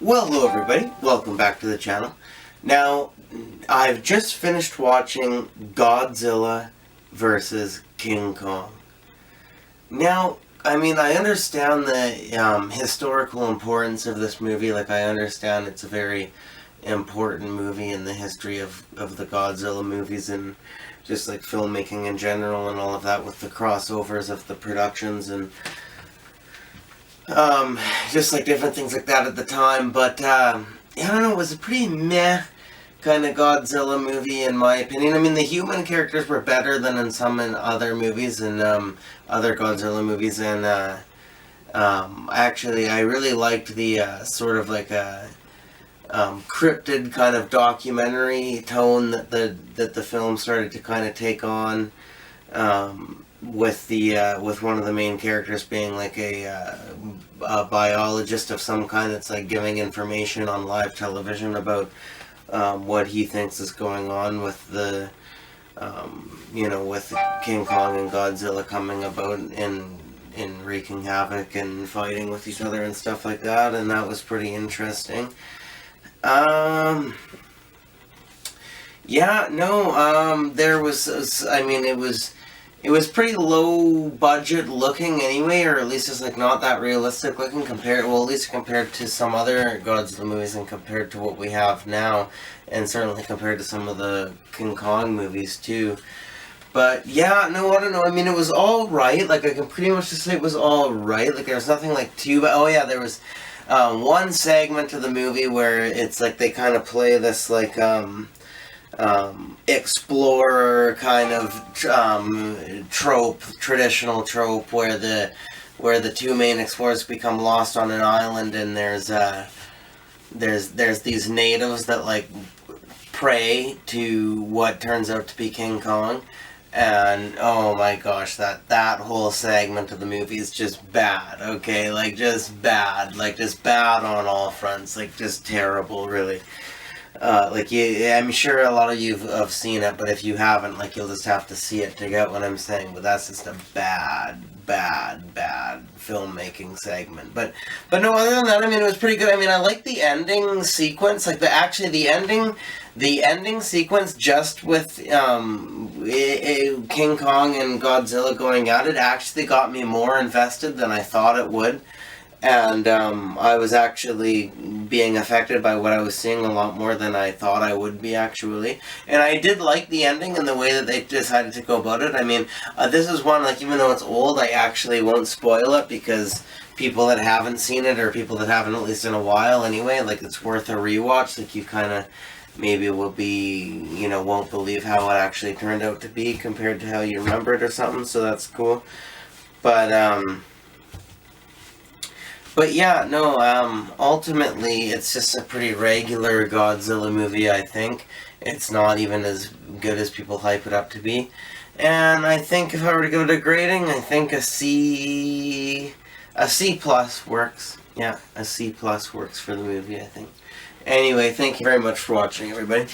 Well, hello everybody, welcome back to the channel. Now, I've just finished watching Godzilla vs. King Kong. Now, I mean, I understand the historical importance of this movie. Like, I understand it's a very important movie in the history of the Godzilla movies and just like filmmaking in general and all of that, with the crossovers of the productions and just like different things like that at the time. But I don't know, it was a pretty meh kind of Godzilla movie in my opinion. I mean, the human characters were better than in some other movies and other Godzilla movies, and actually I really liked the sort of like a cryptid kind of documentary tone that the film started to kind of take on, with one of the main characters being like a biologist of some kind that's like giving information on live television about what he thinks is going on with the with King Kong and Godzilla coming about and wreaking havoc and fighting with each other and stuff like that, and that was pretty interesting. Yeah, no, there was, I mean, it was pretty low budget looking anyway, or at least it's like not that realistic looking compared, well, at least compared to some other Godzilla movies and compared to what we have now, and certainly compared to some of the King Kong movies too. But yeah, no, I don't know, I mean, it was alright, like I can pretty much just say it was alright, like there was nothing like too bad. Oh yeah, there was one segment of the movie where it's like they kind of play this like explorer kind of traditional trope where the two main explorers become lost on an island, and there's these natives that like pray to what turns out to be King Kong. And oh my gosh, that whole segment of the movie is just bad, okay? Like just bad on all fronts, like just terrible, really. I'm sure a lot of you have seen it, but if you haven't, like, you'll just have to see it to get what I'm saying. But that's just a bad filmmaking segment. But no, other than that, I mean, it was pretty good. I mean, I like the ending sequence, like the ending sequence just with King Kong and Godzilla going at it actually got me more invested than I thought it would. And I was actually being affected by what I was seeing a lot more than I thought I would be, actually. And I did like the ending and the way that they decided to go about it. I mean, this is one, like, even though it's old, I actually won't spoil it, because people that haven't seen it, or people that haven't at least in a while anyway, like, it's worth a rewatch. Like, you kind of maybe will be, won't believe how it actually turned out to be compared to how you remember it or something, so that's cool. But yeah, no, ultimately, it's just a pretty regular Godzilla movie, I think. It's not even as good as people hype it up to be. And I think if I were to go to grading, I think a C plus works. Yeah, a C plus works for the movie, I think. Anyway, thank you very much for watching, everybody.